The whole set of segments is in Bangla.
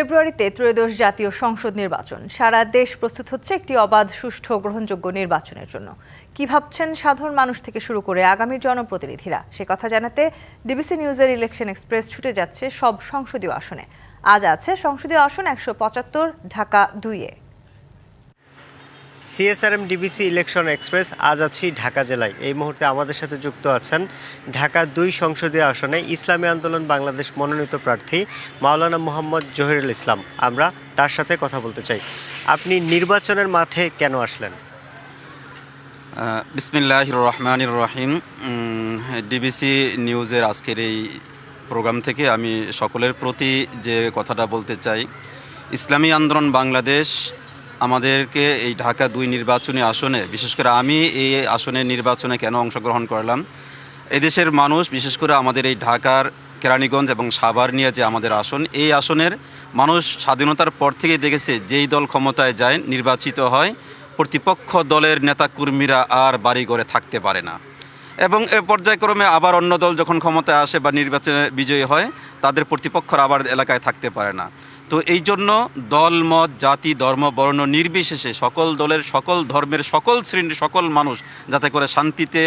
ফেব্রুয়ারিতে ত্রয়োদশ জাতীয় সংসদ নির্বাচন। সারা দেশ প্রস্তুত হচ্ছে একটি অবাধ, সুষ্ঠু ও গ্রহণযোগ্য নির্বাচনের জন্য। কি ভাবছেন সাধারণ মানুষ থেকে শুরু করে আগামীর জনপ্রতিনিধিরা, সে কথা জানাতে ডিবিসি নিউজের ইলেকশন এক্সপ্রেস ছুটে যাচ্ছে সব সংসদীয় আসনে। আজ আছে সংসদীয় আসন ১৭৫, ঢাকা ২-এ। সিএসআরএম ডিবিসি ইলেকশন এক্সপ্রেস আজ আছি ঢাকা জেলায়। এই মুহূর্তে আমাদের সাথে যুক্ত আছেন ঢাকা ২ সংসদীয় আসনে ইসলামী আন্দোলন বাংলাদেশ মনোনীত প্রার্থী মাওলানা মোহাম্মদ জহিরুল ইসলাম। আমরা তার সাথে কথা বলতে চাই। আপনি নির্বাচনের মাঠে কেন আসলেন? বিসমিল্লাহির রহমানির রহিম। ডিবিসি নিউজের আজকের এই প্রোগ্রাম থেকে আমি সকলের প্রতি যে কথাটা বলতে চাই, ইসলামী আন্দোলন বাংলাদেশ আমাদেরকে এই ঢাকা ২ নির্বাচনী আসনে, বিশেষ করে আমি এই আসনের নির্বাচনে কেন অংশগ্রহণ করলাম, এদেশের মানুষ বিশেষ করে আমাদের এই ঢাকার কেরানীগঞ্জ এবং সাভার নিয়ে যে আমাদের আসন, এই আসনের মানুষ স্বাধীনতার পর থেকে দেখেছে যেই দল ক্ষমতায় যায়, নির্বাচিত হয়, প্রতিপক্ষ দলের নেতাকর্মীরা আর বাড়িঘরে থাকতে পারে না, এবং এ পর্যায়ক্রমে আবার অন্য দল যখন ক্ষমতায় আসে বা নির্বাচনে বিজয়ী হয়, তাদের প্রতিপক্ষরা আবার এলাকায় থাকতে পারে না। তো এই জন্য দল, মত, জাতি, ধর্ম, বর্ণ নির্বিশেষে সকল দলের, সকল ধর্মের, সকল শ্রেণীর সকল মানুষ যাতে করে শান্তিতে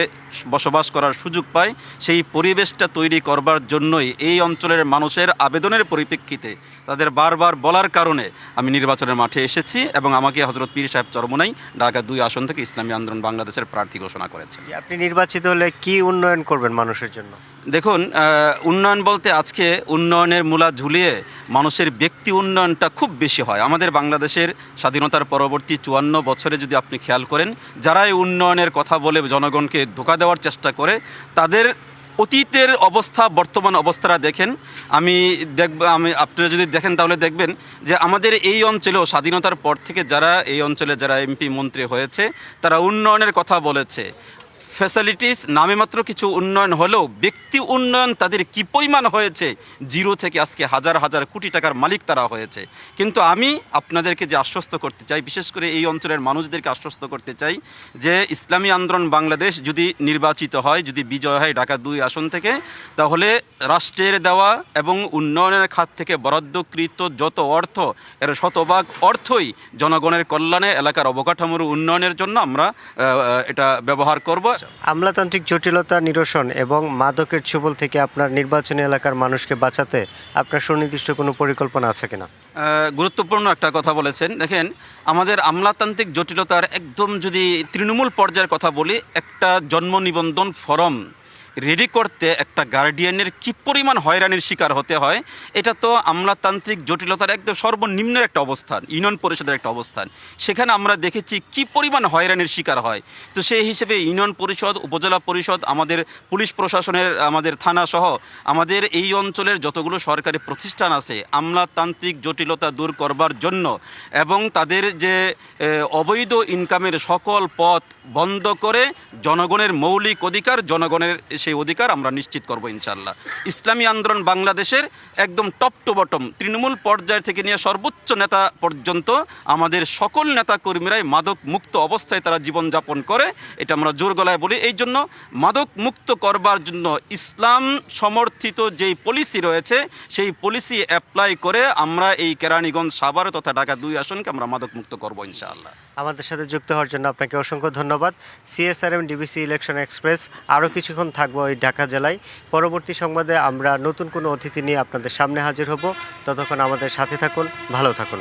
বসবাস করার সুযোগ পায়, সেই পরিবেশটা তৈরি করবার জন্যই এই অঞ্চলের মানুষের আবেদনের পরিপ্রেক্ষিতে তাদের বারবার বলার কারণে আমি নির্বাচনের মাঠে এসেছি এবং আমাকে হযরত পীর সাহেব চরমোনাই ঢাকা ২ আসন থেকে ইসলামী আন্দোলন বাংলাদেশের প্রার্থী ঘোষণা করেছে। আপনি নির্বাচিত হলে কি উন্নয়ন করবেন মানুষের জন্য? দেখুন, উন্নয়ন বলতে আজকে উন্নয়নের মূলা ঝুলিয়ে মানুষের ব্যক্তি উন্নয়নটা খুব বেশি হয়। আমাদের বাংলাদেশের স্বাধীনতার পরবর্তী ৫৪ বছরে যদি আপনি খেয়াল করেন, যারা এই উন্নয়নের কথা বলে জনগণকে ধোঁকা দেওয়ার চেষ্টা করে, তাদের অতীতের অবস্থা, বর্তমান অবস্থাটা দেখেন। আপনারা যদি দেখেন তাহলে দেখবেন যে আমাদের এই অঞ্চলেও স্বাধীনতার পর থেকে এই অঞ্চলে যারা এমপি মন্ত্রী হয়েছে, তারা উন্নয়নের কথা বলেছে। ফ্যাসিলিটিস নামে মাত্র কিছু উন্নয়ন হলেও ব্যক্তি উন্নয়ন তাদের কী পরিমাণ হয়েছে, জিরো থেকে আজকে হাজার হাজার কোটি টাকার মালিক তারা হয়েছে। কিন্তু আমি আপনাদেরকে যে আশ্বস্ত করতে চাই, বিশেষ করে এই অঞ্চলের মানুষদেরকে আশ্বস্ত করতে চাই যে ইসলামী আন্দোলন বাংলাদেশ যদি নির্বাচিত হয়, যদি বিজয় হয় ঢাকা ২ আসন থেকে, তাহলে রাষ্ট্রের দেওয়া এবং উন্নয়নের খাত থেকে বরাদ্দকৃত যত অর্থ, এর শতভাগ অর্থই জনগণের কল্যাণে, এলাকার অবকাঠামোর উন্নয়নের জন্য আমরা এটা ব্যবহার করব। আমলাতান্ত্রিক জটিলতা নিরসন এবং মাদকের ছোবল থেকে আপনার নির্বাচনী এলাকার মানুষকে বাঁচাতে আপনার সুনির্দিষ্ট কোনো পরিকল্পনা আছে কিনা? গুরুত্বপূর্ণ একটা কথা বলেছেন। দেখেন, আমাদের আমলাতান্ত্রিক জটিলতার একদম যদি তৃণমূল পর্যায়ের কথা বলি, একটা জন্ম নিবন্ধন ফর্ম রেডি করতে একটা গার্ডিয়ানের কী পরিমাণ হয়রানির শিকার হতে হয়, এটা তো আমলাতান্ত্রিক জটিলতার একদম সর্বনিম্নের একটা অবস্থান, ইউনিয়ন পরিষদের একটা অবস্থান। সেখানে আমরা দেখেছি কী পরিমাণ হয়রানির শিকার হয়। তো সেই হিসেবে ইউনিয়ন পরিষদ, উপজেলা পরিষদ, আমাদের পুলিশ প্রশাসনের, আমাদের থানা সহ আমাদের এই অঞ্চলের যতগুলো সরকারি প্রতিষ্ঠান আছে, আমলাতান্ত্রিক জটিলতা দূর করবার জন্য এবং তাদের যে অবৈধ ইনকামের সকল পথ বন্ধ করে জনগণের মৌলিক অধিকার, জনগণের সেই অধিকার আমরা নিশ্চিত করব ইনশাল্লাহ। ইসলামী আন্দোলন বাংলাদেশের একদম টপ টু বটম, তৃণমূল পর্যায় থেকে নিয়ে সর্বোচ্চ নেতা পর্যন্ত আমাদের সকল নেতা কর্মীরাই মাদক মুক্ত অবস্থায় তারা জীবনযাপন করে, এটা আমরা জোর গলায় বলি। এই জন্য মাদক মুক্ত করবার জন্য ইসলাম সমর্থিত যেই পলিসি রয়েছে, সেই পলিসি অ্যাপ্লাই করে আমরা এই কেরানীগঞ্জ, সাভার তথা ঢাকা ২ আসনকে আমরা মাদক মুক্ত করব ইনশাআল্লাহ। আমাদের সাথে যুক্ত হওয়ার জন্য আপনাকে অসংখ্য ধন্যবাদ। সিএসআরএম ডিবিসি ইলেকশন এক্সপ্রেস আরও কিছুক্ষণ থাকবো এই ঢাকা জেলায়। পরবর্তী সংবাদে আমরা নতুন কোনো অতিথি নিয়ে আপনাদের সামনে হাজির হব। ততক্ষণ আমাদের সাথে থাকুন, ভালো থাকুন।